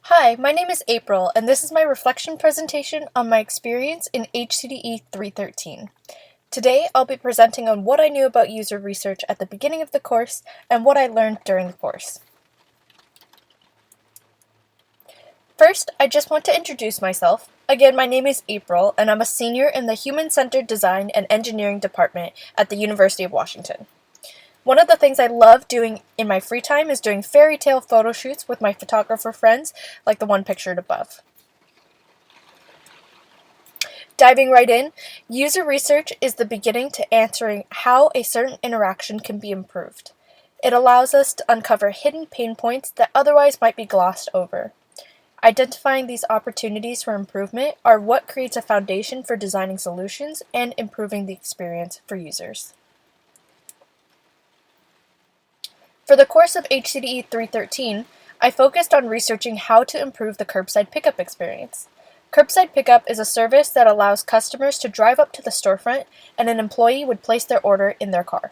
Hi, my name is April, and this is my reflection presentation on my experience in HCDE 313. Today, I'll be presenting on what I knew about user research at the beginning of the course and what I learned during the course. First, I just want to introduce myself. Again, my name is April, and I'm a senior in the Human-Centered Design and Engineering Department at the University of Washington. One of the things I love doing in my free time is doing fairy tale photo shoots with my photographer friends, like the one pictured above. Diving right in, user research is the beginning to answering how a certain interaction can be improved. It allows us to uncover hidden pain points that otherwise might be glossed over. Identifying these opportunities for improvement are what creates a foundation for designing solutions and improving the experience for users. For the course of HCDE 313, I focused on researching how to improve the curbside pickup experience. Curbside pickup is a service that allows customers to drive up to the storefront and an employee would place their order in their car.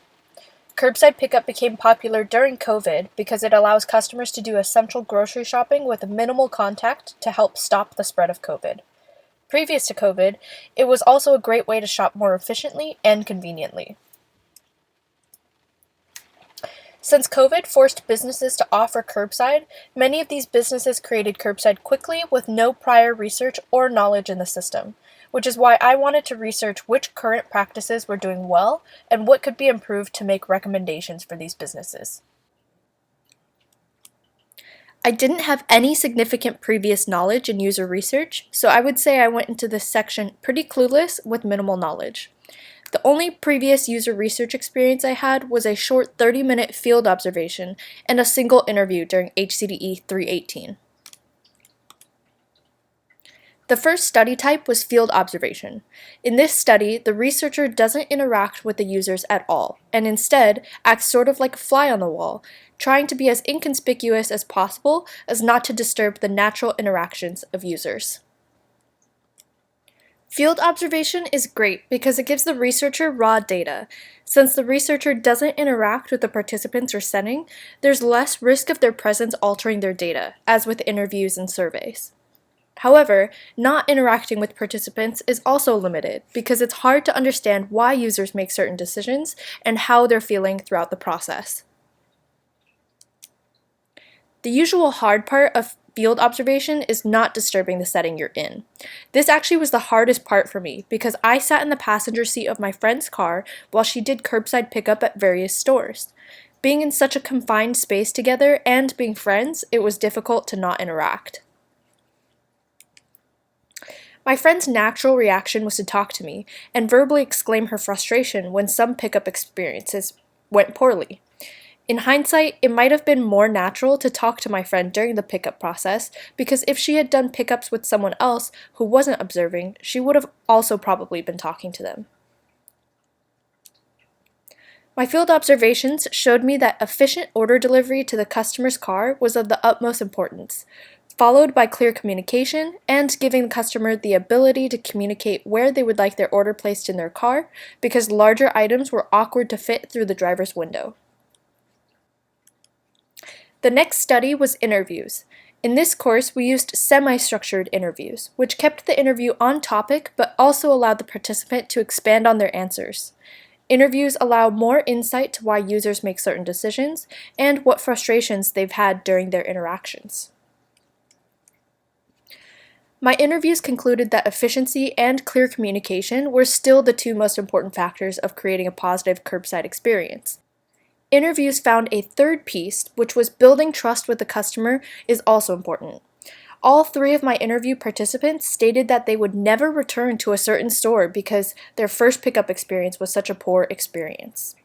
Curbside pickup became popular during COVID because it allows customers to do essential grocery shopping with minimal contact to help stop the spread of COVID. Previous to COVID, it was also a great way to shop more efficiently and conveniently. Since COVID forced businesses to offer curbside, many of these businesses created curbside quickly with no prior research or knowledge in the system, which is why I wanted to research which current practices were doing well and what could be improved to make recommendations for these businesses. I didn't have any significant previous knowledge in user research, so I would say I went into this section pretty clueless with minimal knowledge. The only previous user research experience I had was a short 30-minute field observation and a single interview during HCDE 318. The first study type was field observation. In this study, the researcher doesn't interact with the users at all, and instead acts sort of like a fly on the wall, trying to be as inconspicuous as possible as not to disturb the natural interactions of users. Field observation is great because it gives the researcher raw data. Since the researcher doesn't interact with the participants or setting, there's less risk of their presence altering their data, as with interviews and surveys. However, not interacting with participants is also limited because it's hard to understand why users make certain decisions and how they're feeling throughout the process. The usual hard part of field observation is not disturbing the setting you're in. This actually was the hardest part for me because I sat in the passenger seat of my friend's car while she did curbside pickup at various stores. Being in such a confined space together and being friends, it was difficult to not interact. My friend's natural reaction was to talk to me and verbally exclaim her frustration when some pickup experiences went poorly. In hindsight, it might have been more natural to talk to my friend during the pickup process because if she had done pickups with someone else who wasn't observing, she would have also probably been talking to them. My field observations showed me that efficient order delivery to the customer's car was of the utmost importance, followed by clear communication and giving the customer the ability to communicate where they would like their order placed in their car because larger items were awkward to fit through the driver's window. The next study was interviews. In this course, we used semi-structured interviews, which kept the interview on topic but also allowed the participant to expand on their answers. Interviews allow more insight to why users make certain decisions and what frustrations they've had during their interactions. My interviews concluded that efficiency and clear communication were still the two most important factors of creating a positive curbside experience. Interviews found a third piece, which was building trust with the customer, is also important. All three of my interview participants stated that they would never return to a certain store because their first pickup experience was such a poor experience.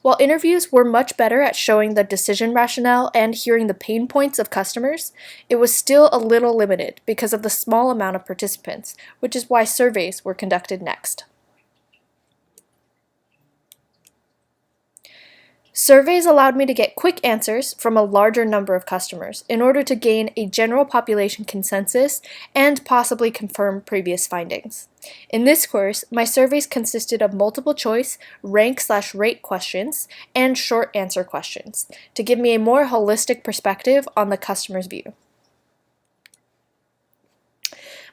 While interviews were much better at showing the decision rationale and hearing the pain points of customers, it was still a little limited because of the small amount of participants, which is why surveys were conducted next. Surveys allowed me to get quick answers from a larger number of customers in order to gain a general population consensus and possibly confirm previous findings. In this course, my surveys consisted of multiple choice, rank/rate questions, and short answer questions to give me a more holistic perspective on the customer's view.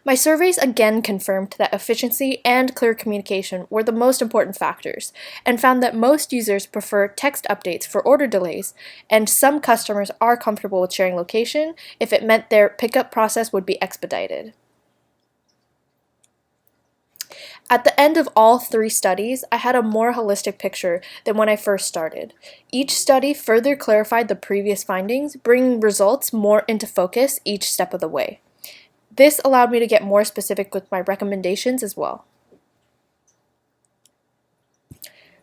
My surveys again confirmed that efficiency and clear communication were the most important factors, and found that most users prefer text updates for order delays, and some customers are comfortable with sharing location if it meant their pickup process would be expedited. At the end of all 3 studies, I had a more holistic picture than when I first started. Each study further clarified the previous findings, bringing results more into focus each step of the way. This allowed me to get more specific with my recommendations as well.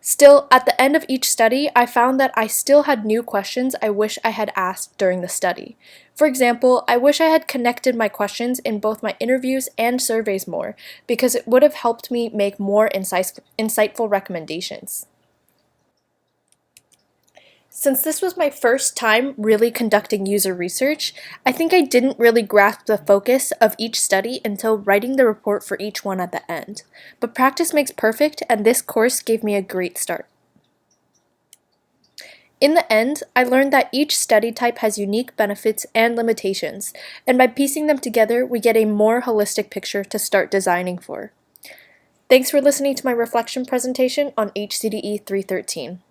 Still, at the end of each study, I found that I still had new questions I wish I had asked during the study. For example, I wish I had connected my questions in both my interviews and surveys more, because it would have helped me make more insightful recommendations. Since this was my first time really conducting user research, I think I didn't really grasp the focus of each study until writing the report for each one at the end. But practice makes perfect, and this course gave me a great start. In the end, I learned that each study type has unique benefits and limitations, and by piecing them together, we get a more holistic picture to start designing for. Thanks for listening to my reflection presentation on HCDE 313.